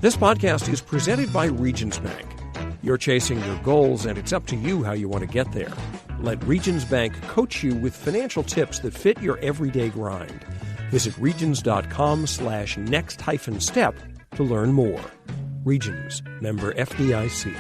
This podcast is presented by Regions Bank. You're chasing your goals, and it's up to you how you want to get there. Let Regions Bank coach you with financial tips that fit your everyday grind. Visit regions.com/next-step to learn more. Regions, member FDIC.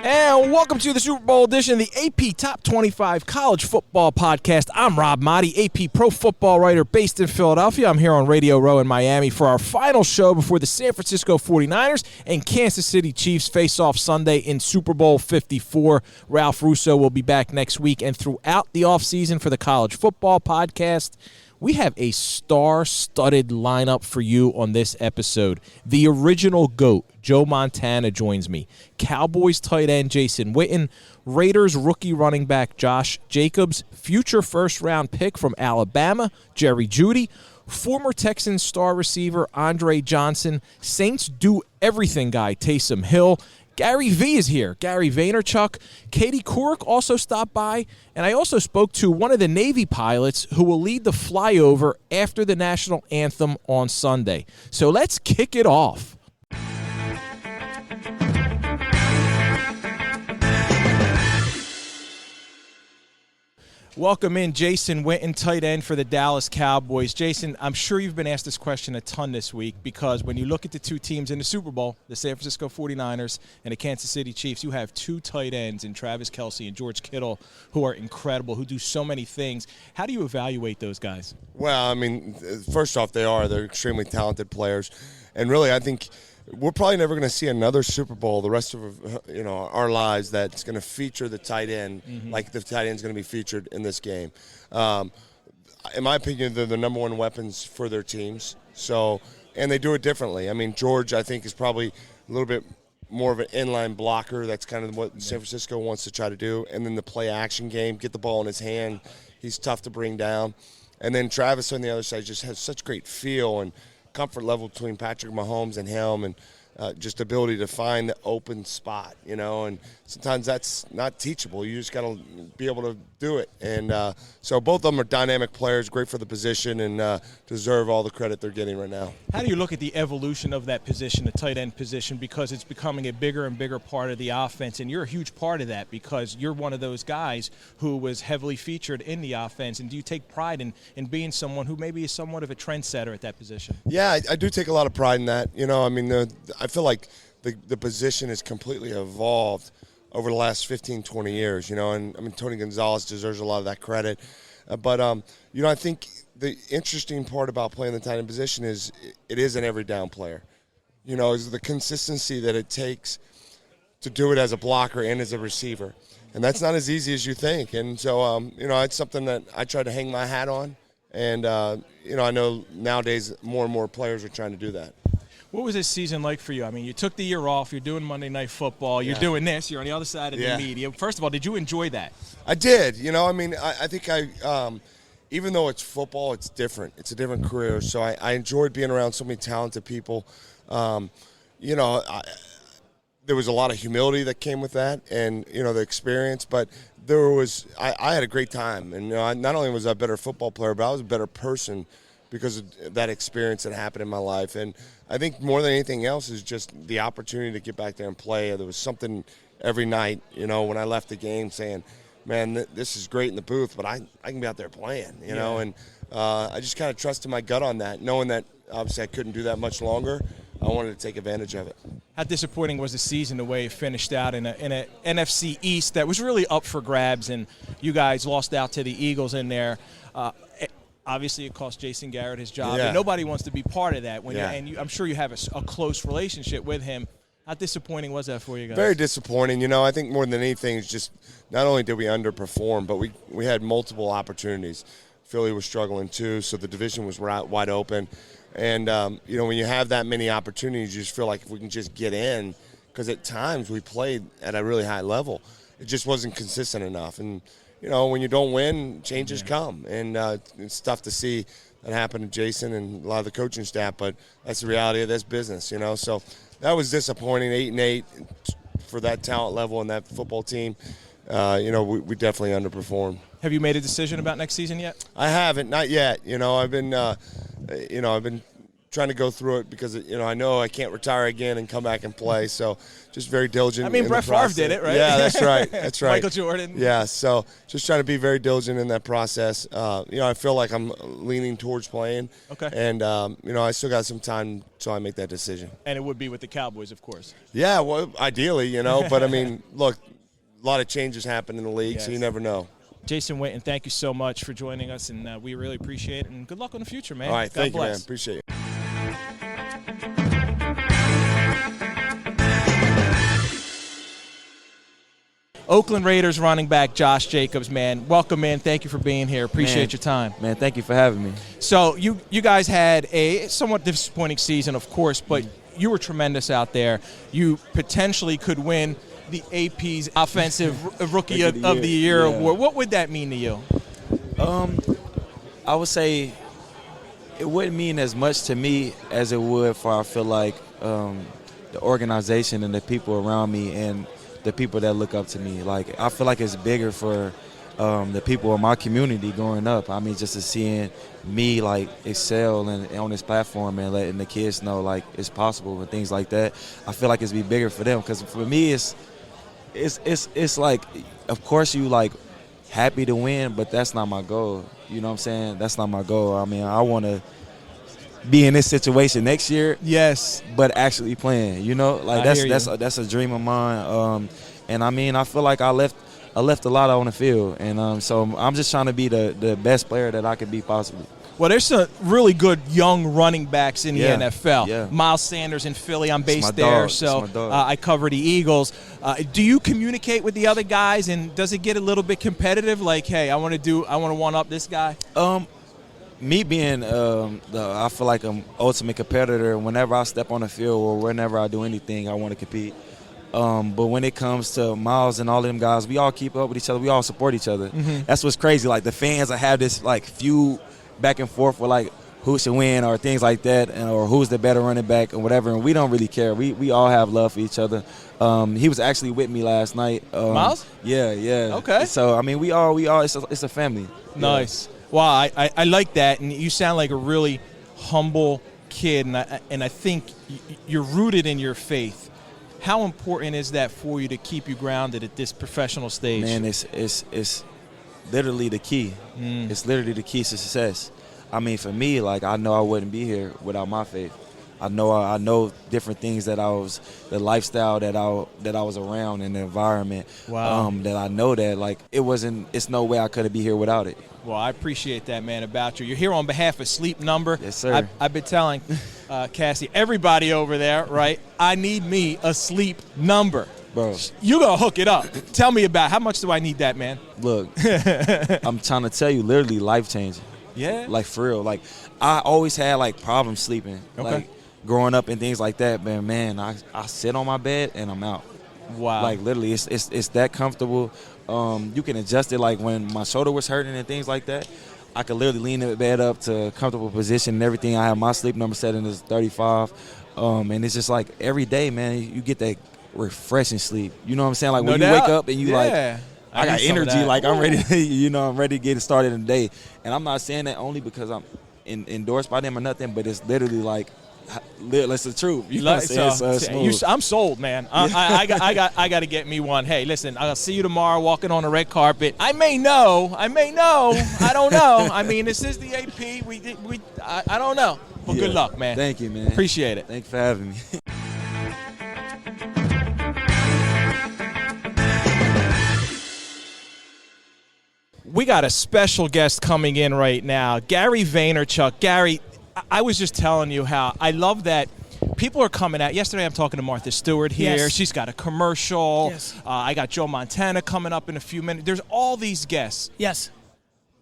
And welcome to the Super Bowl edition of the AP Top 25 College Football Podcast. I'm Rob Maaddi, AP Pro Football writer based in Philadelphia. I'm here on Radio Row in Miami for our final show before the San Francisco 49ers and Kansas City Chiefs face off Sunday in Super Bowl 54. Ralph Russo will be back next week, and throughout the offseason for the College Football Podcast, we have a star-studded lineup for you on this episode. The original GOAT, Joe Montana, joins me. Cowboys tight end Jason Witten, Raiders rookie running back Josh Jacobs, future first-round pick from Alabama, Jerry Jeudy, former Texans star receiver Andre Johnson, Saints do-everything guy Taysom Hill. Gary V is here. Gary Vaynerchuk. Katie Couric also stopped by. And I also spoke to one of the Navy pilots who will lead the flyover after the national anthem on Sunday. So let's kick it off. Welcome in Jason Witten, tight end for the Dallas Cowboys. Jason, I'm sure you've been asked this question a ton this week because when you look at the two teams in the Super Bowl, the San Francisco 49ers and the Kansas City Chiefs, you have two tight ends in Travis Kelce and George Kittle who are incredible, who do so many things. How do you evaluate those guys? Well, I mean, first off, they're extremely talented players. And really, I think we're probably never going to see another Super Bowl the rest of our lives that's going to feature the tight end like the tight end is going to be featured in this game. In my opinion, they're the number one weapons for their teams. So, and they do it differently. I mean, George, I think, is probably a little bit more of an inline blocker. That's kind of what San Francisco wants to try to do. And then the play-action game, get the ball in his hand. He's tough to bring down. And then Travis on the other side just has such great feel and comfort level between Patrick Mahomes and him, and just ability to find the open spot, and sometimes that's not teachable. You just got to be able to do it. And so both of them are dynamic players, great for the position, and deserve all the credit they're getting right now. How do you look at the evolution of that position, the tight end position, because it's becoming a bigger and bigger part of the offense, and you're a huge part of that because you're one of those guys who was heavily featured in the offense, and do you take pride in being someone who maybe is somewhat of a trendsetter at that position? Yeah, I do take a lot of pride in that. I mean, I feel like the position has completely evolved over the last 15, 20 years, and I mean, Tony Gonzalez deserves a lot of that credit. But I think the interesting part about playing the tight end position is it is an every down player. Is the consistency that it takes to do it as a blocker and as a receiver. And that's not as easy as you think. And so, it's something that I try to hang my hat on. And, I know nowadays more and more players are trying to do that. What was this season like for you? I mean, you took the year off. You're doing Monday Night Football. You're doing this. You're on the other side of the media. First of all, did you enjoy that? I did. I mean, I think even though it's football, it's different. It's a different career. So I enjoyed being around so many talented people. There was a lot of humility that came with that and, the experience. But I had a great time. And, not only was I a better football player, but I was a better person because of that experience that happened in my life. And I think more than anything else is just the opportunity to get back there and play. There was something every night, when I left the game saying, man, this is great in the booth, but I can be out there playing, know. And I just kind of trusted my gut on that, knowing that obviously I couldn't do that much longer. I wanted to take advantage of it. How disappointing was the season the way it finished out in a NFC East that was really up for grabs, and you guys lost out to the Eagles in there. Obviously, it cost Jason Garrett his job, and nobody wants to be part of that. I'm sure you have a close relationship with him. How disappointing was that for you guys? Very disappointing. I think more than anything, it's just not only did we underperform, but we had multiple opportunities. Philly was struggling too, so the division was wide open. And, when you have that many opportunities, you just feel like if we can just get in, because at times we played at a really high level. It just wasn't consistent enough. And, when you don't win, changes come. And it's tough to see that happen to Jason and a lot of the coaching staff, but that's the reality of this business, So that was disappointing, 8-8, for that talent level and that football team, we definitely underperformed. Have you made a decision about next season yet? I haven't, not yet. I've been trying to go through it because I know I can't retire again and come back and play. So just very diligent. I mean, Brett Favre did it, right? Yeah, that's right. That's right. Michael Jordan. Yeah, so just trying to be very diligent in that process. I feel like I'm leaning towards playing. Okay. And I still got some time till I make that decision. And it would be with the Cowboys, of course. Yeah, well, ideally, but I mean, look, a lot of changes happen in the league, Yes. so you never know. Jason Witten, thank you so much for joining us, and we really appreciate it. And good luck in the future, man. All right, thank you, man. bless. Appreciate it. Oakland Raiders running back Josh Jacobs, man. Welcome in. Thank you for being here. Appreciate your time. Man, thank you for having me. So you guys had a somewhat disappointing season, of course, but you were tremendous out there. You potentially could win the AP's Offensive Rookie of the Year award. What would that mean to you? I would say it wouldn't mean as much to me as it would for, I feel like, the organization and the people around me and the people that look up to me. Like, I feel like it's bigger for the people in my community growing up. I mean, just to seeing me, like, excel and on this platform and letting the kids know, like, it's possible and things like that. I feel like it's be bigger for them because for me, it's like, of course you, like, happy to win, but that's not my goal. You know what I'm saying? That's not my goal. I mean, I want to be in this situation next year. Yes, but actually playing. Like that's a dream of mine. And I mean, I feel like I left a lot on the field, and so I'm just trying to be the best player that I could be possibly. Well, there's some really good young running backs in the NFL. Yeah. Miles Sanders in Philly. I'm based dog. there, It's so my dog. I cover the Eagles. Do you communicate with the other guys, and does it get a little bit competitive? Like, hey, I want to one up this guy. Me being I feel like I'm ultimate competitor. Whenever I step on the field or whenever I do anything, I want to compete. But when it comes to Miles and all of them guys, we all keep up with each other. We all support each other. Mm-hmm. That's what's crazy. Like, the fans, I have this, like, feud back and forth with, like, who should win or things like that, or who's the better running back or whatever, and we don't really care. We all have love for each other. He was actually with me last night. Miles? Yeah. Okay. So, I mean, we all it's a family. Nice. Well, I like that, and you sound like a really humble kid, and I think you're rooted in your faith. How important is that for you to keep you grounded at this professional stage? Man, it's literally the key. It's literally the key to success. I mean, for me, like, I know I wouldn't be here without my faith. I know different things the lifestyle that I was around in the environment. Wow. That I know that, like, it's no way I could be here without it. Well, I appreciate that, man, about you. You're here on behalf of Sleep Number. Yes, sir. I've been telling Cassie, everybody over there, right, I need me a Sleep Number. Bro. You going to hook it up. Tell me about how much do I need that, man? Look, I'm trying to tell you, literally life-changing. Yeah? Like, for real. Like, I always had, like, problems sleeping. Okay. Like, growing up and things like that, man, I sit on my bed and I'm out. Wow. Like, literally, it's that comfortable. You can adjust it, like, when my shoulder was hurting and things like that. I could literally lean the bed up to a comfortable position and everything. I have my sleep number setting is 35. And it's just like every day, man, you get that refreshing sleep. You know what I'm saying? Like, when you wake up and you like, I got energy, like, I'm ready to, I'm ready to get started in the day. And I'm not saying that only because I'm endorsed by them or nothing, but it's literally like, that's the truth. You know what I'm saying? I'm sold, man. I got to get me one. Hey, listen, I'll see you tomorrow walking on the red carpet. I may know. I don't know. I mean, this is the AP. I don't know. Well, good luck, man. Thank you, man. Appreciate it. Thanks for having me. We got a special guest coming in right now, Gary Vaynerchuk. Gary, I was just telling you how I love that people are coming out. Yesterday I'm talking to Martha Stewart here. Yes. She's got a commercial. Yes. I got Joe Montana coming up in a few minutes. There's all these guests. Yes.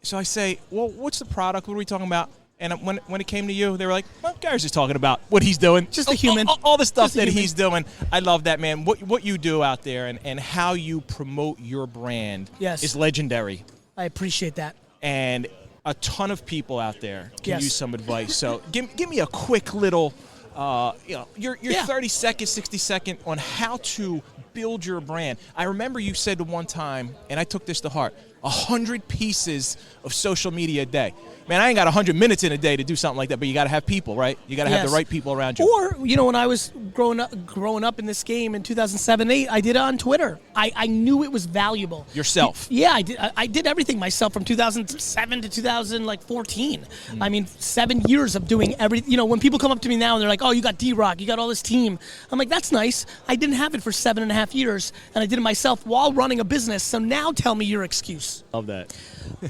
So I say, well, what's the product? What are we talking about? And when it came to you, they were like, well, Gary's just talking about what he's doing. Just a human. All the stuff Just a that human. he's doing. I love that, man. What you do out there and how you promote your brand Yes. is legendary. I appreciate that. And a ton of people out there can Yes. use some advice. So give me a quick little, your Yeah. 30-second, 60-second on how to build your brand. I remember you said one time, and I took this to heart, 100 pieces of social media a day. Man, I ain't got 100 minutes in a day to do something like that, but you got to have people, right? You got to have the right people around you. Or, when I was growing up in this game in 2007-8, I did it on Twitter. I knew it was valuable. Yourself. Yeah, I did everything myself from 2007 to 2014. I mean, 7 years of doing everything. When people come up to me now and they're like, oh, you got D-Rock, you got all this team. I'm like, that's nice. I didn't have it for 7.5 years, and I did it myself while running a business, so now tell me your excuse. Love that.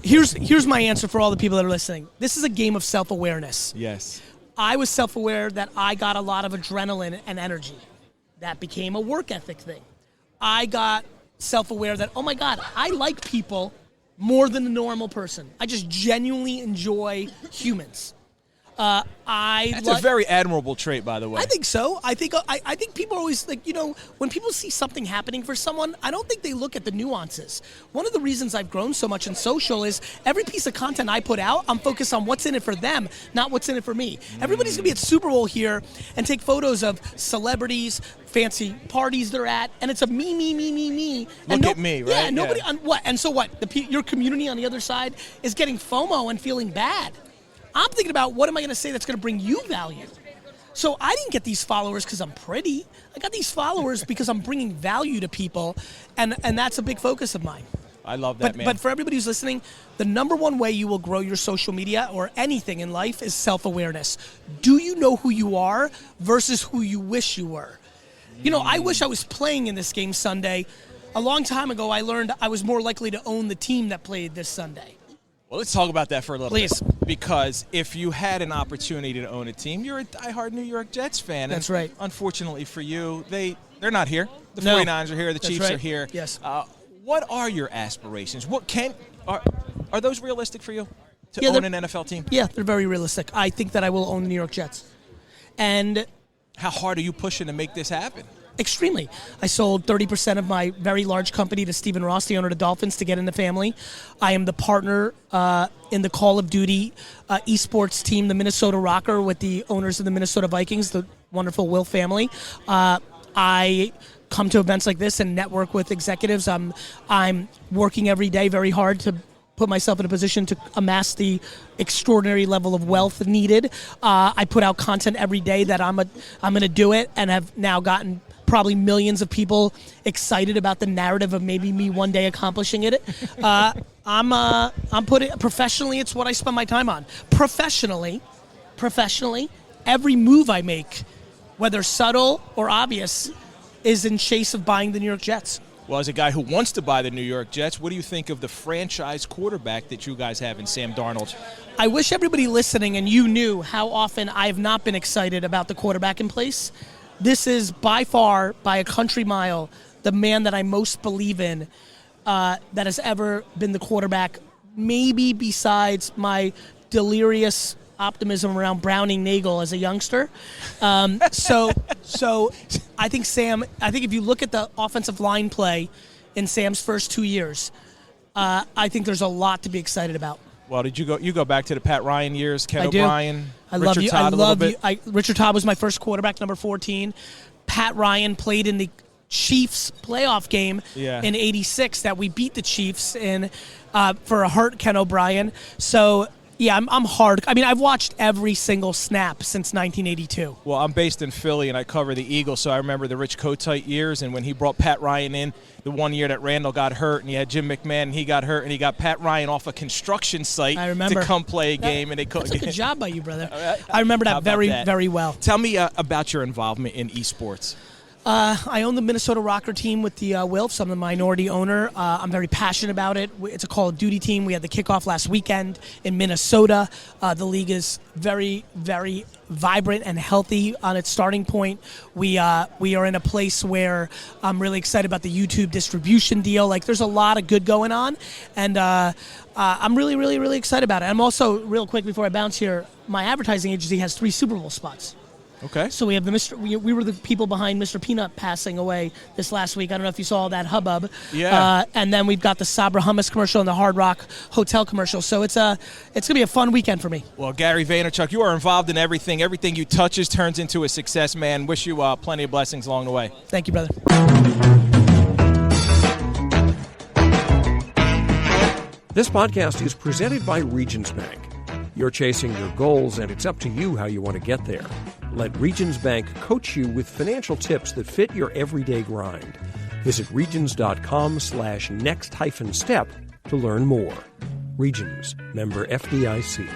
Here's my answer for all the people that are listening. This is a game of self-awareness. Yes. I was self-aware that I got a lot of adrenaline and energy. That became a work ethic thing. I got self-aware that, oh my God, I like people more than the normal person. I just genuinely enjoy humans. That's a very admirable trait, by the way. I think so. I think people are always like, when people see something happening for someone, I don't think they look at the nuances. One of the reasons I've grown so much in social is every piece of content I put out, I'm focused on what's in it for them, not what's in it for me. Everybody's going to be at Super Bowl here and take photos of celebrities, fancy parties they're at, and it's a me. Look at me, right? Yeah, nobody on what? And so what? Your community on the other side is getting FOMO and feeling bad. I'm thinking about what am I going to say that's going to bring you value. So I didn't get these followers because I'm pretty. I got these followers because I'm bringing value to people, and that's a big focus of mine. I love that, man. But for everybody who's listening, the number one way you will grow your social media or anything in life is self-awareness. Do you know who you are versus who you wish you were? I wish I was playing in this game Sunday. A long time ago, I learned I was more likely to own the team that played this Sunday. Well, let's talk about that for a little Please. bit. Because if you had an opportunity to own a team, you're a diehard New York Jets fan. That's right. Unfortunately for you, they're not here. The No. 49ers are here. The Chiefs right. are here. Yes. What are your aspirations? Are those realistic for you to Yeah, own an NFL team? Yeah, they're very realistic. I think that I will own the New York Jets. And how hard are you pushing to make this happen? Extremely. I sold 30% of my very large company to Stephen Ross, the owner of the Dolphins, to get in the family. I am the partner in the Call of Duty esports team, the Minnesota Rocker, with the owners of the Minnesota Vikings, the wonderful Will family. I come to events like this and network with executives. I'm working every day very hard to put myself in a position to amass the extraordinary level of wealth needed. I put out content every day that I'm going to do it, and have now gotten probably millions of people excited about the narrative of maybe me one day accomplishing it. I'm putting professionally. It's what I spend my time on. Professionally, every move I make, whether subtle or obvious, is in chase of buying the New York Jets. Well, as a guy who wants to buy the New York Jets, what do you think of the franchise quarterback that you guys have in Sam Darnold? I wish everybody listening and you knew how often I have not been excited about the quarterback in place. This is by far, by a country mile, the man that I most believe in that has ever been the quarterback, maybe besides my delirious optimism around Browning Nagel as a youngster. So I think if you look at the offensive line play in Sam's first 2 years, I think there's a lot to be excited about. Well, did you go back to the Pat Ryan years, Ken I do. O'Brien, I Richard love you. Todd I a little love bit? you. Richard Todd was my first quarterback, number 14. Pat Ryan played in the Chiefs playoff game in '86 that we beat the Chiefs in for a hurt Ken O'Brien. So yeah, I'm hard. I mean, I've watched every single snap since 1982. Well, I'm based in Philly, and I cover the Eagles, so I remember the Rich Kotite years, and when he brought Pat Ryan in, the one year that Randall got hurt, and he had Jim McMahon, and he got hurt, and he got Pat Ryan off a construction site to come play a game, and they couldn't. That's a good job by you, brother. I remember that very well. Tell me about your involvement in esports. I own the Minnesota Rocker team with the Wilfs. I'm the minority owner. I'm very passionate about it. It's a Call of Duty team. We had the kickoff last weekend in Minnesota. The league is very, very vibrant and healthy on its starting point. We are in a place where I'm really excited about the YouTube distribution deal. Like, there's a lot of good going on, and I'm really, really, really excited about it. I'm also, real quick before I bounce here, my advertising agency has 3 Super Bowl spots. Okay. So we have we were the people behind Mr. Peanut passing away this last week. I don't know if you saw all that hubbub. Yeah. And then we've got the Sabra Hummus commercial and the Hard Rock Hotel commercial. So it's going to be a fun weekend for me. Well, Gary Vaynerchuk, you are involved in everything. Everything you touches turns into a success, man. Wish you plenty of blessings along the way. Thank you, brother. This podcast is presented by Regions Bank. You're chasing your goals, and it's up to you how you want to get there. Let Regions Bank coach you with financial tips that fit your everyday grind. Visit regions.com/next-step to learn more. Regions, member FDIC.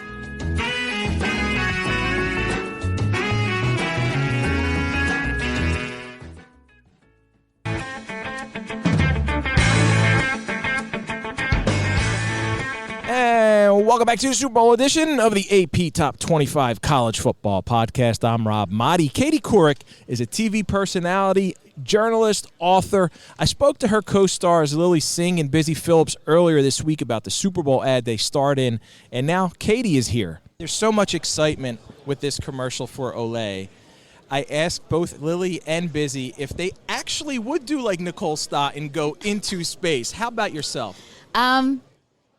Welcome back to the Super Bowl edition of the AP Top 25 College Football Podcast. I'm Rob Maaddi. Katie Couric is a TV personality, journalist, author. I spoke to her co-stars Lily Singh and Busy Phillips earlier this week about the Super Bowl ad they starred in, and now Katie is here. There's so much excitement with this commercial for Olay. I asked both Lily and Busy if they actually would do like Nicole Stott and go into space. How about yourself?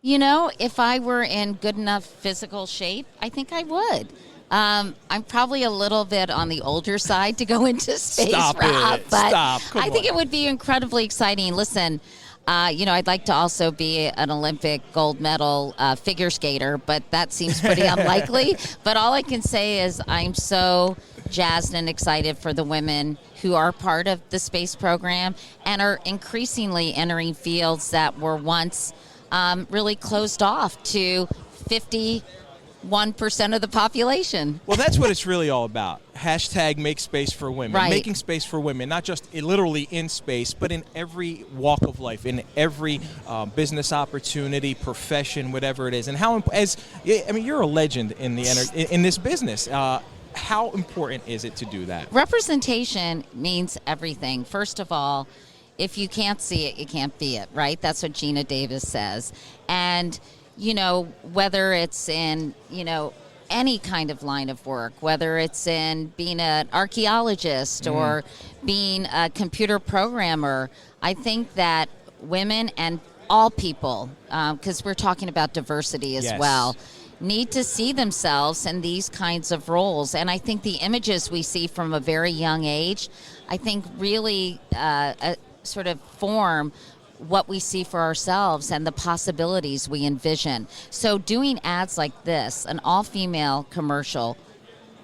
You know, if I were in good enough physical shape, I think I would. I'm probably a little bit on the older side to go into space, Stop Rob, it. but Stop. Come I think on. it would be incredibly exciting. Listen, I'd like to also be an Olympic gold medal figure skater, but that seems pretty unlikely. But all I can say is I'm so jazzed and excited for the women who are part of the space program and are increasingly entering fields that were once really closed off to 51% of the population. Well, that's what it's really all about. Hashtag make space for women. Right. Making space for women, not just literally in space, but in every walk of life, in every business opportunity, profession, whatever it is. And you're a legend in in this business. How important is it to do that? Representation means everything. First of all, if you can't see it, you can't be it, right? That's what Gina Davis says. And, whether it's in, any kind of line of work, whether it's in being an archaeologist or being a computer programmer, I think that women and all people, because we're talking about diversity as well, need to see themselves in these kinds of roles. And I think the images we see from a very young age, I think really sort of form what we see for ourselves and the possibilities we envision. So doing ads like this, an all-female commercial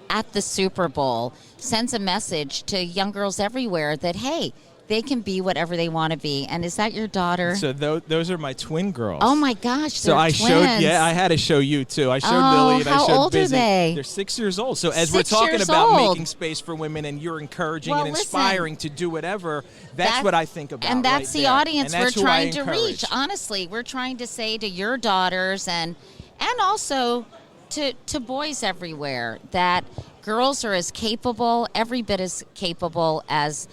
at the Super Bowl, sends a message to young girls everywhere that, hey, they can be whatever they want to be. And is that your daughter? So those are my twin girls. Oh my gosh, So they're I twins. showed, I had to show you too. I showed Lily and I how showed old Busy. are they? They're 6 years old. So as 6 we're talking years about old. making space for women and you're encouraging Well, and listen, inspiring to do whatever, that's what I think about. And that's right the there. audience And we're that's who I trying to encourage. reach. Honestly, we're trying to say to your daughters and also to boys everywhere that girls are as capable, every bit as capable as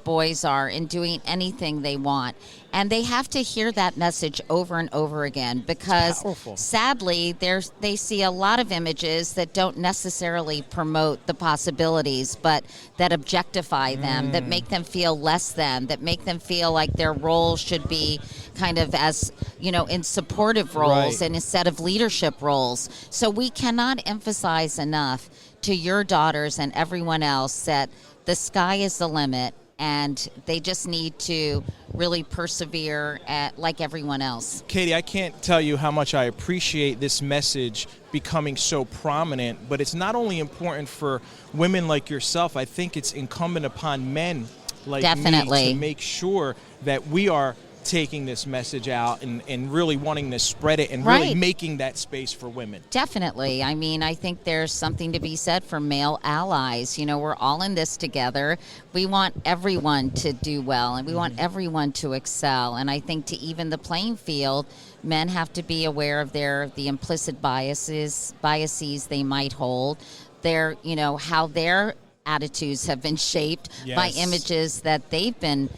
boys are in doing anything they want. And they have to hear that message over and over again because sadly they see a lot of images that don't necessarily promote the possibilities, but that objectify them, that make them feel less than, that make them feel like their role should be kind of as, in supportive roles and instead of leadership roles. So we cannot emphasize enough to your daughters and everyone else that the sky is the limit and they just need to really persevere like everyone else. Katie, I can't tell you how much I appreciate this message becoming so prominent, but it's not only important for women like yourself. I think it's incumbent upon men like me to make sure that we are taking this message out and really wanting to spread it and really making that space for women. Definitely. I mean, I think there's something to be said for male allies. We're all in this together. We want everyone to do well and we want everyone to excel. And I think to even the playing field, men have to be aware of the implicit biases they might hold, how their attitudes have been shaped by images that they've been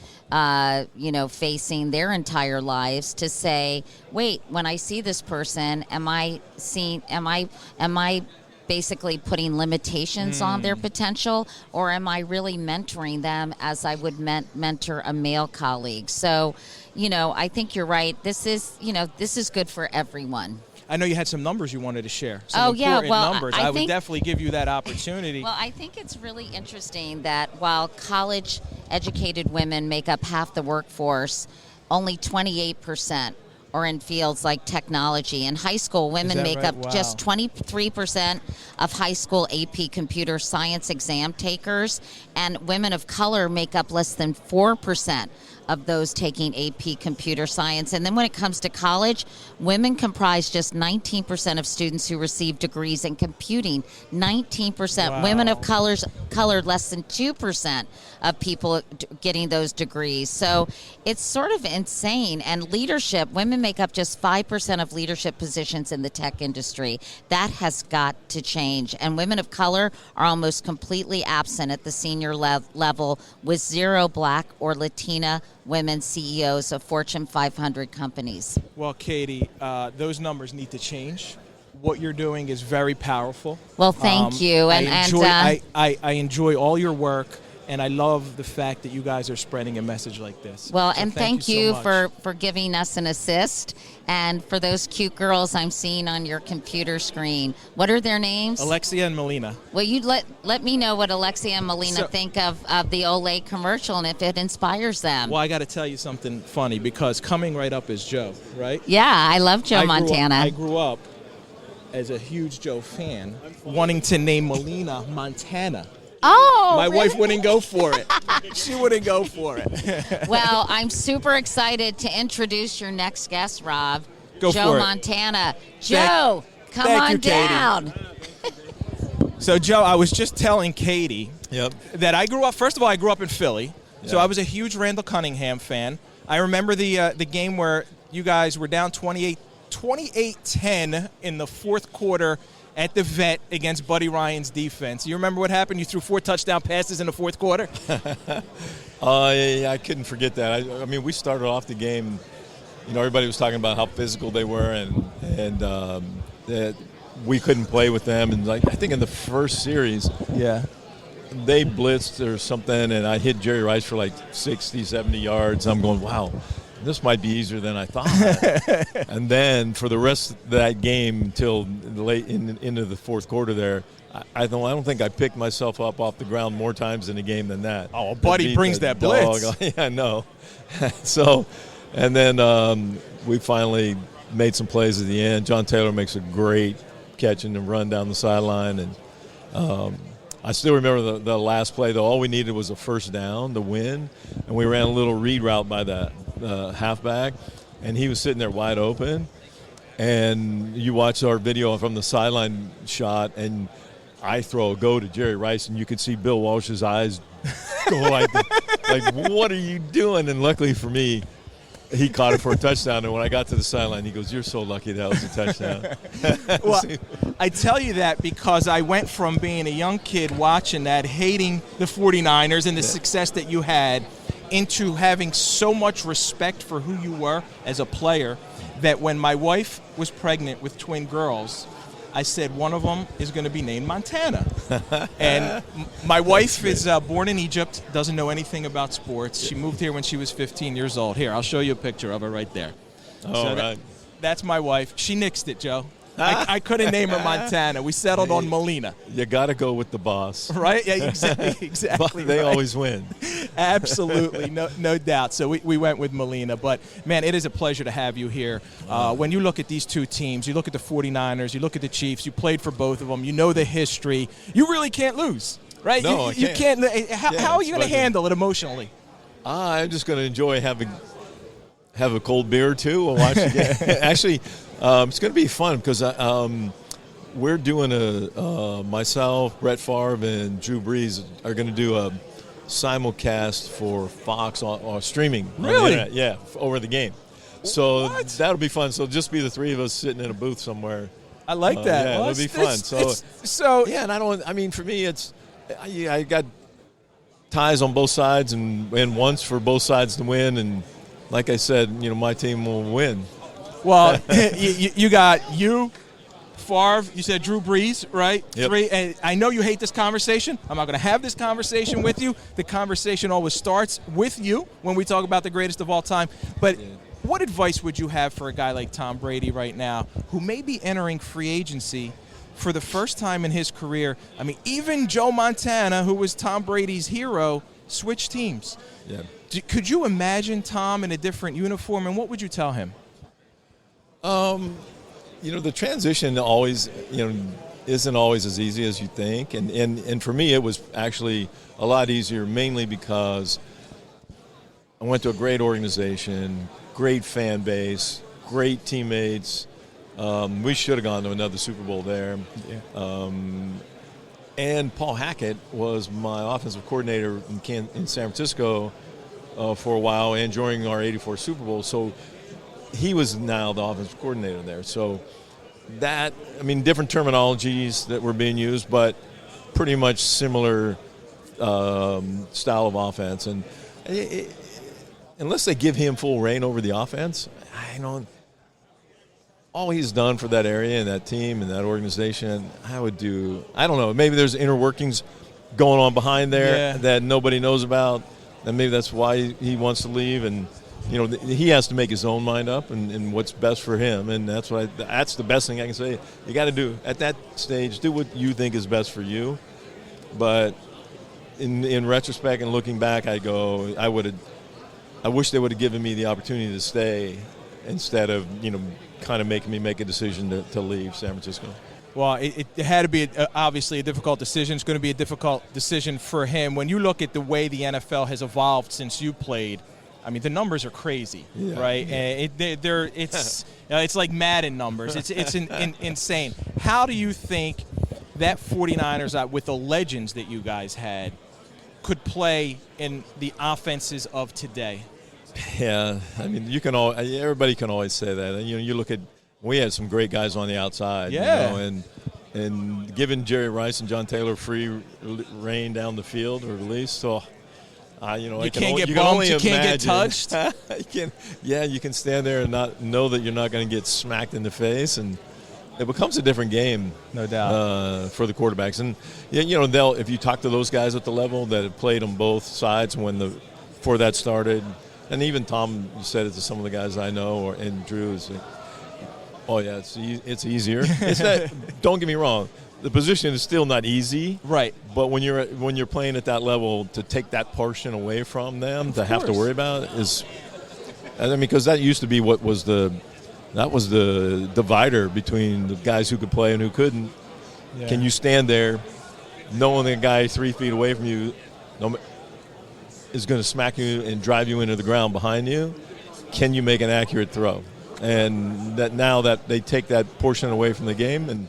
facing their entire lives, to say, wait, when I see this person, am I basically putting limitations on their potential, or am I really mentoring them as I would mentor a male colleague? So, I think you're right. This is good for everyone. I know you had some numbers you wanted to share. Some important numbers. I would definitely give you that opportunity. Well, I think it's really interesting that while college-educated women make up half the workforce, only 28% or in fields like technology. In high school, women make up just 23% of high school AP computer science exam takers, and women of color make up less than 4% of those taking AP computer science. And then when it comes to college, women comprise just 19% of students who receive degrees in computing. 19%. Wow. Women of color less than 2% of people getting those degrees. So it's sort of insane. And leadership, women make up just 5% of leadership positions in the tech industry. That has got to change. And women of color are almost completely absent at the senior level, with 0 Black or Latina women CEOs of Fortune 500 companies. Well, Katie, those numbers need to change. What you're doing is very powerful. Well, thank you. I enjoy all your work, and I love the fact that you guys are spreading a message like this. Well, so and thank you for giving us an assist. And for those cute girls I'm seeing on your computer screen, what are their names? Alexia and Melina. Well, you let me know what Alexia and Melina think of the Olay commercial and if it inspires them. Well, I got to tell you something funny, because coming right up is Joe, right? Yeah, I love Joe Montana. I grew up as a huge Joe fan, wanting to name Melina Montana. Oh, my really? wife wouldn't go for it. She wouldn't go for it. Well, I'm super excited to introduce your next guest, Rob. Go Joe for it. Montana. Joe, come thank on you, Katie. down. So, Joe, I was just telling Katie that I grew up, first of all, I grew up in Philly. So I was a huge Randall Cunningham fan. I remember the game where you guys were down 28-10 in the fourth quarter at the Vet against Buddy Ryan's defense. You remember what happened? You threw 4 touchdown passes in the fourth quarter? Yeah, I couldn't forget that. I mean, we started off the game, everybody was talking about how physical they were and that we couldn't play with them. And I think in the first series, they blitzed or something, and I hit Jerry Rice for 60, 70 yards. I'm going, wow, this might be easier than I thought. And then for the rest of that game till late into the fourth quarter there, I don't think I picked myself up off the ground more times in a game than that. Oh, Buddy brings that blitz. Yeah, I know. So, and then we finally made some plays at the end. John Taylor makes a great catch and run down the sideline. And I still remember the last play, though. All we needed was a first down to win, and we ran a little read route by the halfback, and he was sitting there wide open. And you watch our video from the sideline shot, and I throw a go to Jerry Rice, and you could see Bill Walsh's eyes go like, what are you doing? And luckily for me, he caught it for a touchdown, and when I got to the sideline, he goes, "You're so lucky that was a touchdown." Well, I tell you that because I went from being a young kid watching that, hating the 49ers and the success that you had, into having so much respect for who you were as a player that when my wife was pregnant with twin girls, I said one of them is going to be named Montana. And my wife is born in Egypt, doesn't know anything about sports. She moved here when she was 15 years old. Here, I'll show you a picture of her right there. Right. That's my wife. She nixed it, Joe. I couldn't name her Montana. We settled on Melina. You got to go with the boss. Right? Yeah, exactly. They always win. Absolutely, no doubt. So we went with Melina. But, man, it is a pleasure to have you here. When you look at these two teams, you look at the 49ers, you look at the Chiefs, you played for both of them, you know the history. You really can't lose, right? No, you can't. How are you going to handle it emotionally? I'm just going to enjoy have a cold beer or two and watch the game. Actually, it's going to be fun because we're doing myself, Brett Favre, and Drew Brees are going to do a simulcast for Fox on streaming. Really? On the internet. Yeah, over the game. So that'll be fun. So just be the three of us sitting in a booth somewhere. I like that. Yeah, well, it'll be fun. Yeah, and for me, I got ties on both sides and wants for both sides to win. And like I said, my team will win. Well, you got Favre, you said Drew Brees, right? Yep. 3, and I know you hate this conversation. I'm not going to have this conversation with you. The conversation always starts with you when we talk about the greatest of all time. But what advice would you have for a guy like Tom Brady right now who may be entering free agency for the first time in his career? I mean, even Joe Montana, who was Tom Brady's hero, switched teams. Yeah. Could you imagine Tom in a different uniform, and what would you tell him? The transition always, isn't always as easy as you think. And for me, it was actually a lot easier, mainly because I went to a great organization, great fan base, great teammates. We should have gone to another Super Bowl there. Yeah. And Paul Hackett was my offensive coordinator in San Francisco for a while and during our 84 Super Bowl. So he was now the offensive coordinator there. So different terminologies that were being used, but pretty much similar style of offense. And unless they give him full reign over the offense, all he's done for that area and that team and that organization, I don't know, maybe there's inner workings going on behind there that nobody knows about, and maybe that's why he wants to leave. And he has to make his own mind up and what's best for him, and that's the best thing I can say. You got to do at that stage, do what you think is best for you. But in retrospect and looking back, I wish they would have given me the opportunity to stay instead of kind of making me make a decision to leave San Francisco. Well, it had to be obviously a difficult decision. It's going to be a difficult decision for him. When you look at the way the NFL has evolved since you played, the numbers are crazy, right? Yeah. And it's like Madden numbers. It's insane. How do you think that 49ers, with the legends that you guys had, could play in the offenses of today? Yeah, everybody can always say that. And you look at, we had some great guys on the outside, and giving Jerry Rice and John Taylor free reign down the field or release, so. You can't get bumped, you can't get touched. You can stand there and not know that you're not going to get smacked in the face, and it becomes a different game, no doubt, for the quarterbacks. And if you talk to those guys at the level that have played on both sides before that started, and even Tom said it to some of the guys I know, and Drew is like, oh yeah, it's easier. It's not. Don't get me wrong. The position is still not easy, right? But when you're playing at that level, to take that portion away from them, have to worry about it is, because that used to be what was the divider between the guys who could play and who couldn't. Yeah. Can you stand there, knowing the guy 3 feet away from you is going to smack you and drive you into the ground behind you? Can you make an accurate throw? And that now that they take that portion away from the game, and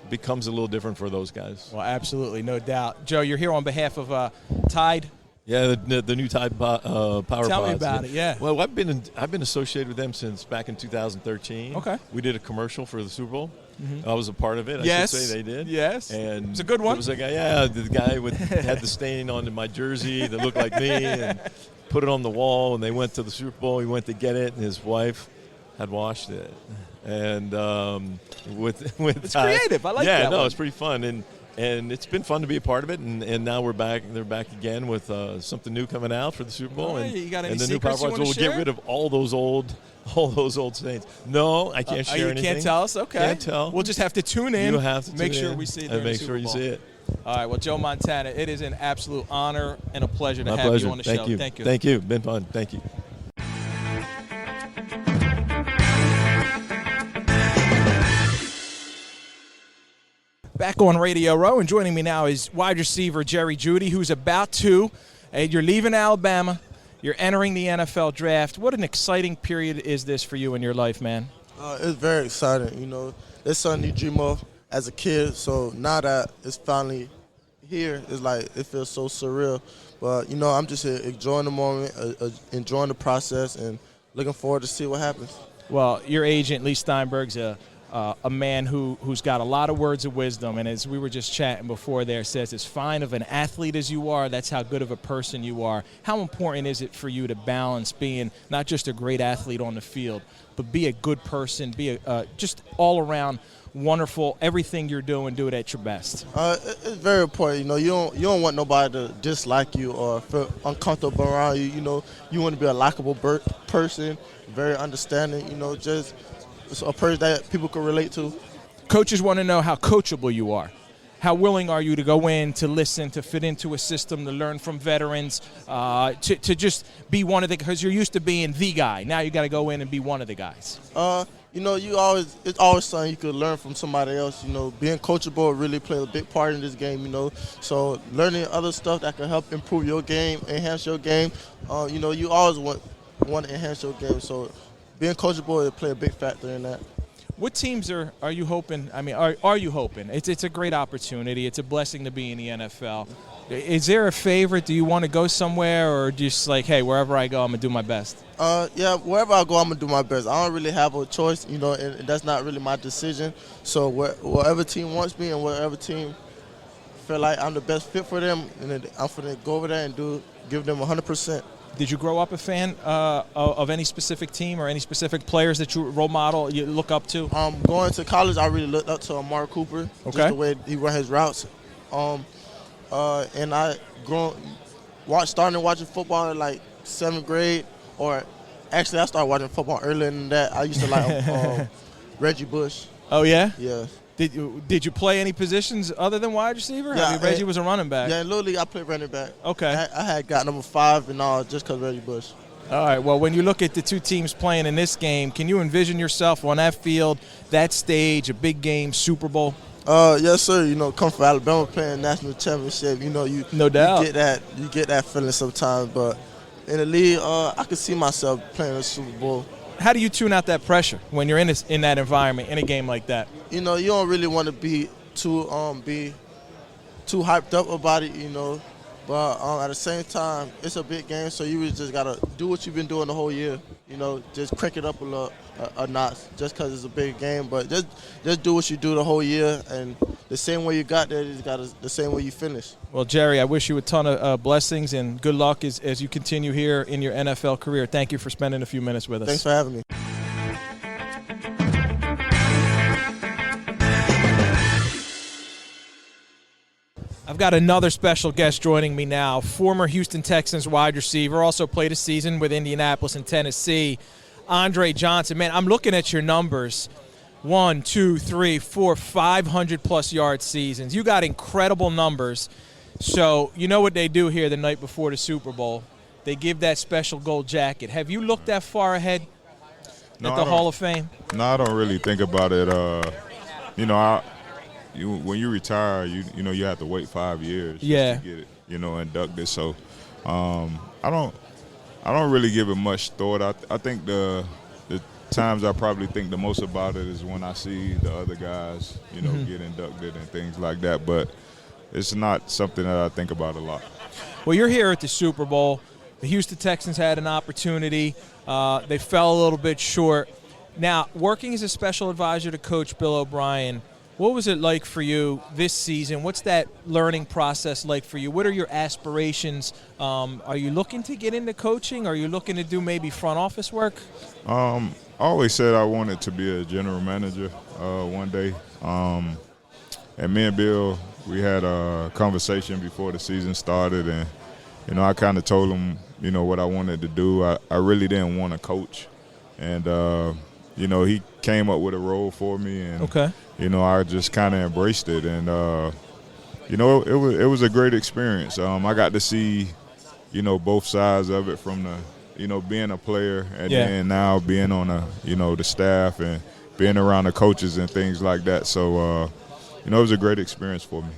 becomes a little different for those guys. Well, absolutely, no doubt. Joe, you're here on behalf of Tide. Yeah, the new Tide Power Pods. Tell me about it. Yeah. Well, I've been associated with them since back in 2013. Okay. We did a commercial for the Super Bowl. Mm-hmm. I was a part of it. Yes. I should say they did. Yes. And it's a good one. It was like, the guy had the stain on my jersey that looked like me, and put it on the wall. And they went to the Super Bowl. He went to get it, and his wife had washed it. And with it's creative. I like that. Yeah, no, one. It's pretty fun, and it's been fun to be a part of it. And now we're back. They're back again with something new coming out for the Super Bowl. Right, you got any and the new secrets Power you Pods want to will share? get rid of all those old stains. No, I can't share anything. You can't tell us. Okay. Can't tell. We'll just have to tune in. You have to make tune sure in we see it. And make the sure Super you Bowl. see it. All right. Well, Joe Montana, it is an absolute honor and a pleasure to My have pleasure. you on the Thank show. You. Thank you. Thank you. Been fun. Thank you. Back on Radio Row, and joining me now is wide receiver Jerry Jeudy, who's about to. You're leaving Alabama. You're entering the NFL draft. What an exciting period is this for you in your life, man? It's very exciting. It's something you dream of as a kid. So now that it's finally here, it's like it feels so surreal. But, I'm just here enjoying the moment, enjoying the process, and looking forward to see what happens. Well, your agent, Lee Steinberg's a man who's got a lot of words of wisdom, and as we were just chatting before there, says as fine of an athlete as you are, that's how good of a person you are. How important is it for you to balance being not just a great athlete on the field, but be a good person, be just all-around wonderful, everything you're doing, do it at your best? It's very important. You don't want nobody to dislike you or feel uncomfortable around you. You want to be a likable person, very understanding, just a person that people can relate to. Coaches want to know how coachable you are. how willing are you to go in, to listen, to fit into a system, to learn from veterans, to just be one of the, because you're used to being the guy. Now you got to go in and be one of the guys. It's always something you could learn from somebody else. Being coachable really plays a big part in this game, So learning other stuff that can help improve your game, enhance your game, you always want to enhance your game. So being coachable will play a big factor in that. What teams are you hoping? I mean, are you hoping? It's a great opportunity. It's a blessing to be in the NFL. Is there a favorite? Do you want to go somewhere, or just like, hey, wherever I go, I'm gonna do my best? Wherever I go, I'm gonna do my best. I don't really have a choice, and that's not really my decision. So whatever team wants me and whatever team feel like I'm the best fit for them, and I'm gonna go over there and give them 100%. Did you grow up a fan of any specific team or any specific players that you role model, you look up to? Going to college, I really looked up to Amari Cooper, just the way he run his routes. And I started watching football in like 7th grade, or actually I started watching football earlier than that. I used to like Reggie Bush. Oh, yeah? Yeah. Did you play any positions other than wide receiver? Yeah, I mean, Reggie was a running back. Yeah, in Little League I played running back. Okay. I had got number 5 and all just because Reggie Bush. All right, well, when you look at the two teams playing in this game, can you envision yourself on that field, that stage, a big game, Super Bowl? Yes, sir. Come from Alabama playing national championship. No doubt. You get that feeling sometimes. But in the league, I could see myself playing a Super Bowl. How do you tune out that pressure when you're in that environment, in a game like that? You don't really want to be too hyped up about it. But at the same time, it's a big game, so you really just gotta do what you've been doing the whole year. Just crank it up a notch, just because it's a big game. But just do what you do the whole year, and the same way you got there, you got the same way you finish. Well, Jerry, I wish you a ton of blessings and good luck as you continue here in your NFL career. Thank you for spending a few minutes with us. Thanks for having me. I've got another special guest joining me now, former Houston Texans wide receiver, also played a season with Indianapolis and Tennessee, Andre Johnson. Man, I'm looking at your numbers. 1, 2, 3, 4, 500-plus yard seasons. You got incredible numbers. So you know what they do here the night before the Super Bowl. They give that special gold jacket. Have you looked that far ahead at the Hall of Fame? No, I don't really think about it. When you retire, you have to wait 5 years just to get it, inducted. So I don't really give it much thought. I think the times I probably think the most about it is when I see the other guys, get inducted and things like that. But it's not something that I think about a lot. Well, you're here at the Super Bowl. The Houston Texans had an opportunity. They fell a little bit short. Now, working as a special advisor to Coach Bill O'Brien, what was it like for you this season? What's that learning process like for you? What are your aspirations? Are you looking to get into coaching? Are you looking to do maybe front office work? I always said I wanted to be a general manager one day. And me and Bill, we had a conversation before the season started, and I kind of told him, what I wanted to do. I really didn't want to coach, and he came up with a role for me, and I just kind of embraced it, and it was a great experience. I got to see, both sides of it, from the being a player, and then now being on the staff and being around the coaches and things like that. So it was a great experience for me.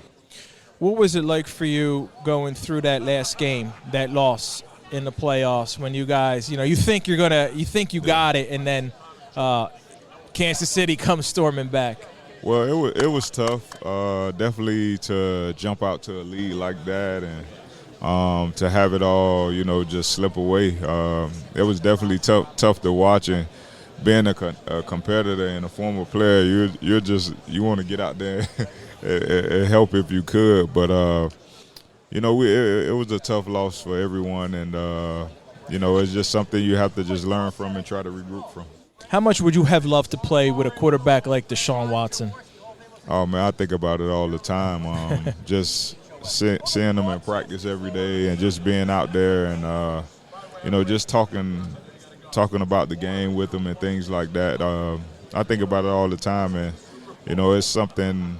What was it like for you going through that last game, that loss in the playoffs, when you guys, you think you got it, and then Kansas City comes storming back? Well, it was tough, definitely, to jump out to a lead like that, and to have it all, just slip away. It was definitely tough to watch, and being a competitor and a former player, you want to get out there and help if you could. But it was a tough loss for everyone, and it's just something you have to just learn from and try to regroup from. How much would you have loved to play with a quarterback like Deshaun Watson? Oh, man, I think about it all the time. Just seeing them in practice every day, and just being out there, and just talking about the game with them and things like that. I think about it all the time, and it's something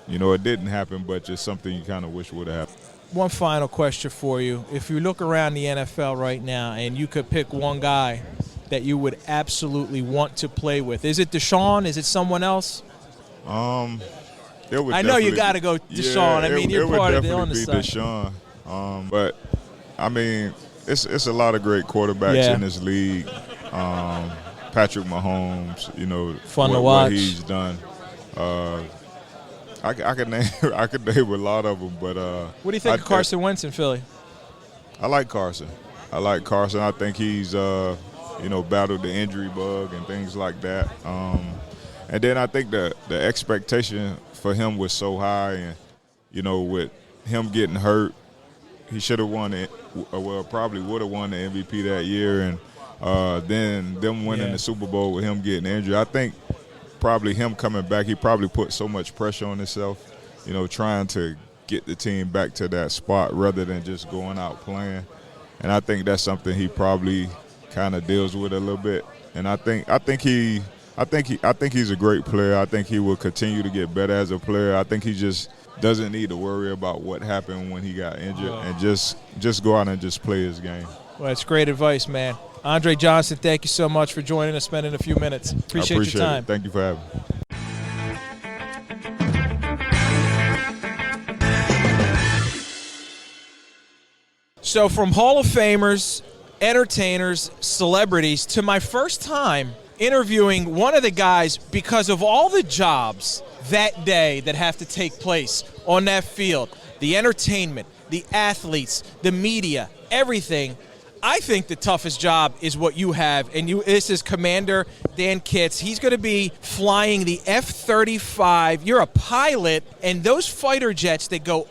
it didn't happen, but just something you kind of wish would have happened. One final question for you. If you look around the NFL right now and you could pick one guy that you would absolutely want to play with, is it Deshaun? Is it someone else? I know you got to go Deshaun. Yeah, you're part of the on the side. Deshaun. But it's a lot of great quarterbacks in this league. Patrick Mahomes, fun to watch. What he's done. I could name a lot of them, but what do you think of Carson Wentz in Philly? I like Carson. I think he's battled the injury bug and things like that. And then I think the expectation for him was so high, and with him getting hurt, he should have won it. Well, probably would have won the MVP that year, and then them winning the Super Bowl with him getting injured. I think probably him coming back, he probably put so much pressure on himself, trying to get the team back to that spot rather than just going out playing. And I think that's something he probably kind of deals with a little bit. And I think he's a great player. I think he will continue to get better as a player. I think he just doesn't need to worry about what happened when he got injured and just go out and just play his game. Well, that's great advice, man. Andre Johnson, thank you so much for joining us, spending a few minutes. Appreciate your time. Thank you for having me. So from Hall of Famers, entertainers, celebrities, to my first time interviewing one of the guys because of all the jobs that day that have to take place on that field, the entertainment, the athletes, the media, everything. I think the toughest job is what you have, and this is Commander Dan Kitts. He's going to be flying the F-35. You're a pilot, and those fighter jets that go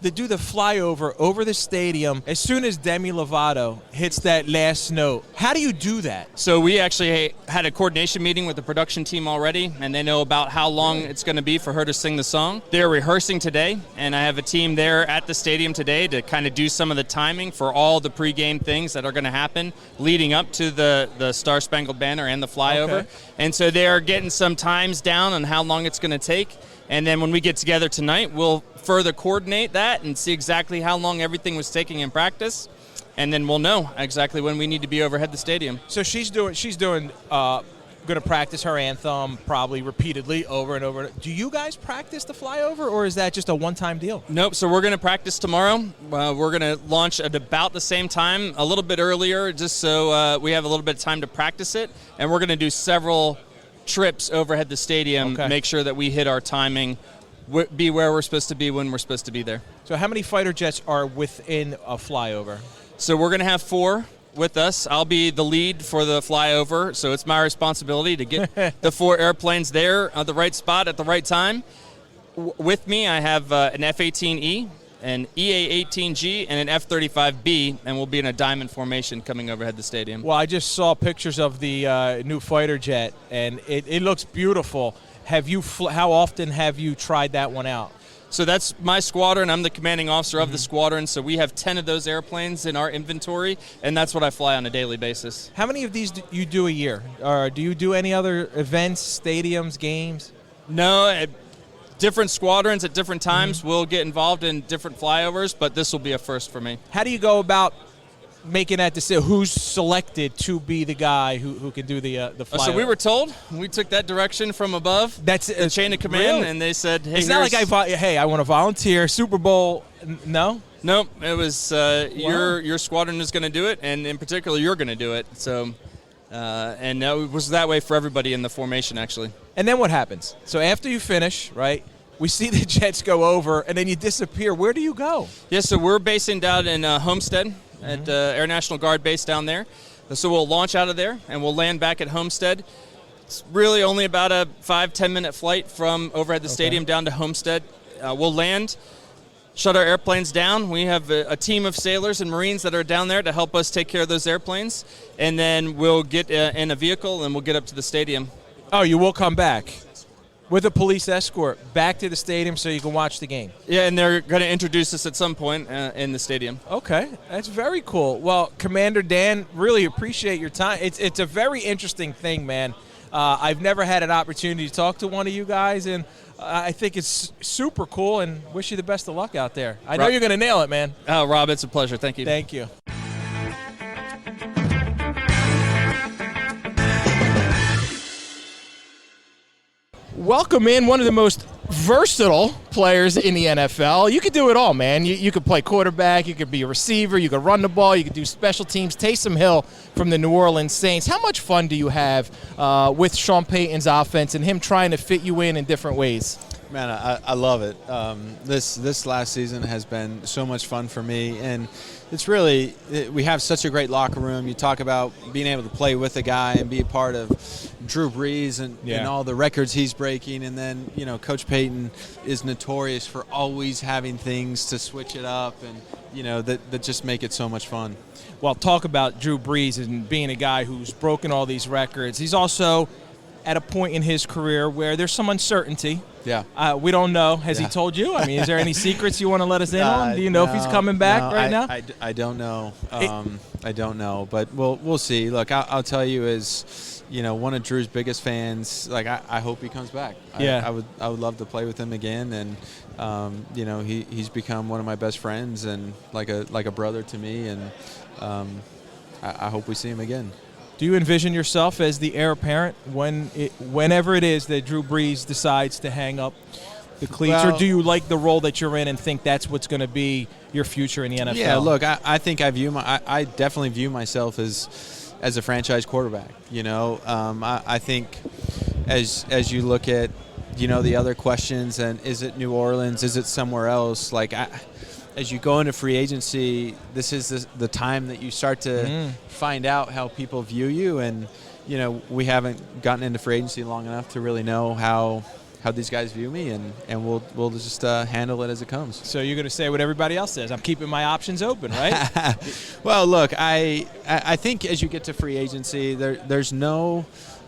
do the flyover over the stadium as soon as Demi Lovato hits that last note. How do you do that? So we actually had a coordination meeting with the production team already, and they know about how long it's going to be for her to sing the song. They're rehearsing today, and I have a team there at the stadium today to kind of do some of the timing for all the pregame things that are going to happen leading up to the Star Spangled Banner and the flyover. Okay. And so they're getting some times down on how long it's going to take. And then when we get together tonight, we'll further coordinate that and see exactly how long everything was taking in practice. And then we'll know exactly when we need to be overhead the stadium. So she's doing going to practice her anthem probably repeatedly over and over. Do you guys practice the flyover, or is that just a one-time deal? Nope. So we're going to practice tomorrow. We're going to launch at about the same time, a little bit earlier, just so we have a little bit of time to practice it. And we're going to do several trips overhead the stadium, make sure that we hit our timing, be where we're supposed to be when we're supposed to be there. So how many fighter jets are within a flyover? So we're going to have 4 with us. I'll be the lead for the flyover, so it's my responsibility to get the 4 airplanes there at the right spot at the right time. With me, I have an F-18E, an EA-18G, and an F-35B, and we'll be in a diamond formation coming overhead the stadium. Well, I just saw pictures of the new fighter jet, and it looks beautiful. How often have you tried that one out? So that's my squadron. I'm the commanding officer of the squadron, so we have 10 of those airplanes in our inventory, and that's what I fly on a daily basis. How many of these do you do a year? Or do you do any other events, stadiums, games? No, different squadrons at different times will get involved in different flyovers, but this will be a first for me. How do you go about making that decision? Who's selected to be the guy who can do the flyover? So we were told. We took that direction from above. That's the chain of command, really? And they said, "Hey, it's not like I want to volunteer." Super Bowl, no. Nope. It was your squadron is going to do it, and in particular, you're going to do it. So, and it was that way for everybody in the formation, actually. And then what happens? So after you finish, right? We see the jets go over, and then you disappear. Where do you go? Yeah, so we're basing down in Homestead at Air National Guard base down there. So we'll launch out of there, and we'll land back at Homestead. It's really only about a 5-10 minute flight from over at the stadium down to Homestead. We'll land, shut our airplanes down. We have a team of sailors and Marines that are down there to help us take care of those airplanes. And then we'll get in a vehicle, and we'll get up to the stadium. Oh, you will come back with a police escort back to the stadium so you can watch the game. Yeah, and they're going to introduce us at some point in the stadium. Okay, that's very cool. Well, Commander Dan, really appreciate your time. It's a very interesting thing, man. I've never had an opportunity to talk to one of you guys, and I think it's super cool, and wish you the best of luck out there. I know you're going to nail it, man. Rob, it's a pleasure. Thank you. Thank you. Welcome in one of the most versatile players in the NFL. You could do it all, man. You could play quarterback, you could be a receiver, you could run the ball, you could do special teams. Taysom Hill from the New Orleans Saints. How much fun do you have with Sean Payton's offense and him trying to fit you in different ways? Man, I love it. This last season has been so much fun for me, and it's really, we have such a great locker room. You talk about being able to play with a guy and be a part of Drew Brees and all the records he's breaking, and then, you know, Coach Payton is notorious for always having things to switch it up, and, you know, that just make it so much fun. Well, talk about Drew Brees and being a guy who's broken all these records. He's also at a point in his career where there's some uncertainty. Yeah. We don't know. Has he told you? I mean, is there any secrets you want to let us in on? Do you know if he's coming back right now? I don't know. I don't know, but we'll see. Look, I'll tell you, as you know, one of Drew's biggest fans, like I hope he comes back. I would love to play with him again, and you know, he's become one of my best friends and like a brother to me, and I hope we see him again. Do you envision yourself as the heir apparent whenever it is that Drew Brees decides to hang up the cleats, or do you like the role that you're in and think that's what's going to be your future in the NFL? Yeah, look, I think I definitely view myself as a franchise quarterback. You know, I think as you look at, you know, the other questions, and is it New Orleans, is it somewhere else? Like, as you go into free agency, this is the time that you start to find out how people view you. And, you know, we haven't gotten into free agency long enough to really know how these guys view me, and we'll just handle it as it comes. So you're going to say what everybody else says. I'm keeping my options open, right? Well, look, I think as you get to free agency, there's no,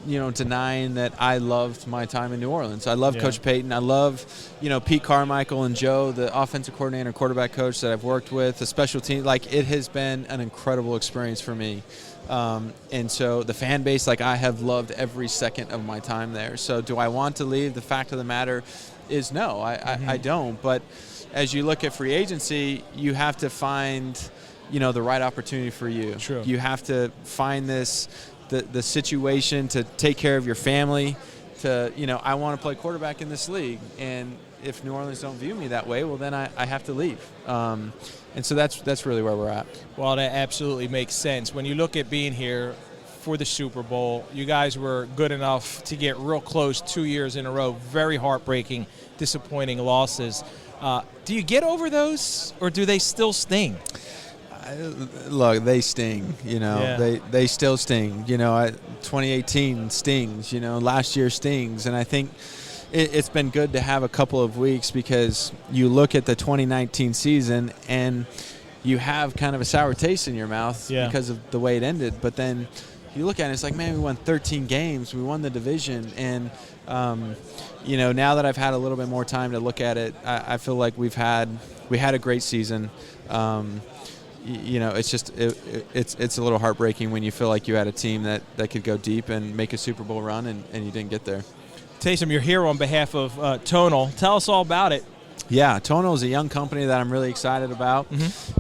you know, denying that I loved my time in New Orleans. I love Coach Payton. I love, you know, Pete Carmichael and Joe, the offensive coordinator and quarterback coach that I've worked with, the special team. Like, it has been an incredible experience for me. And so the fan base, like, I have loved every second of my time there. So do I want to leave? The fact of the matter is no, I don't. But as you look at free agency, you have to find, you know, the right opportunity for you. True. You have to find the situation to take care of your family, to, you know, I want to play quarterback in this league, and if New Orleans don't view me that way, well, then I have to leave. And so that's really where we're at. Well, that absolutely makes sense. When you look at being here for the Super Bowl, you guys were good enough to get real close 2 years in a row. Very heartbreaking, disappointing losses. Do you get over those, or do they still sting? Look, they sting, you know. They still sting. You know, 2018 stings, you know, last year stings. And I think it's been good to have a couple of weeks, because you look at the 2019 season and you have kind of a sour taste in your mouth because of the way it ended. But then you look at it, it's like, man, we won 13 games. We won the division. And, you know, now that I've had a little bit more time to look at it, I feel like we had a great season. You know, it's just it's a little heartbreaking when you feel like you had a team that could go deep and make a Super Bowl run, and you didn't get there. Taysom, you're here on behalf of Tonal. Tell us all about it. Yeah, Tonal is a young company that I'm really excited about.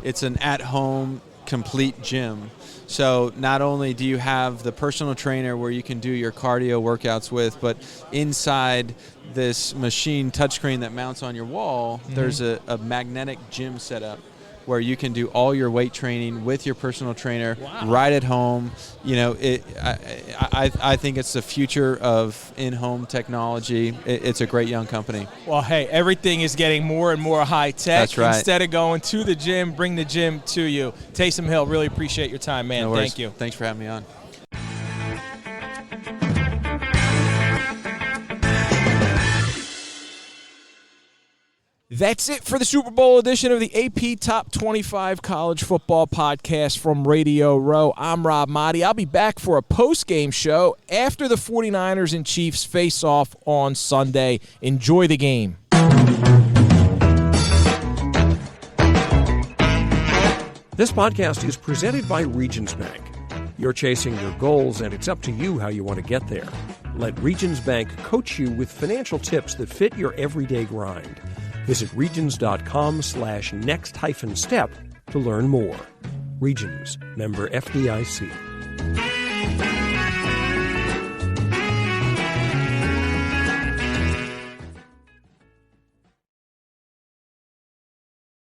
It's an at-home complete gym. So not only do you have the personal trainer where you can do your cardio workouts with, but inside this machine touchscreen that mounts on your wall, there's a magnetic gym setup where you can do all your weight training with your personal trainer right at home. You know, I think it's the future of in-home technology. It's a great young company. Well, hey, everything is getting more and more high-tech. That's right. Instead of going to the gym, bring the gym to you. Taysom Hill, really appreciate your time, man. No worries. Thank you. Thanks for having me on. That's it for the Super Bowl edition of the AP Top 25 College Football Podcast from Radio Row. I'm Rob Maaddi. I'll be back for a post-game show after the 49ers and Chiefs face off on Sunday. Enjoy the game. This podcast is presented by Regions Bank. You're chasing your goals, and it's up to you how you want to get there. Let Regions Bank coach you with financial tips that fit your everyday grind. Visit regions.com/next-step to learn more. Regions, member FDIC.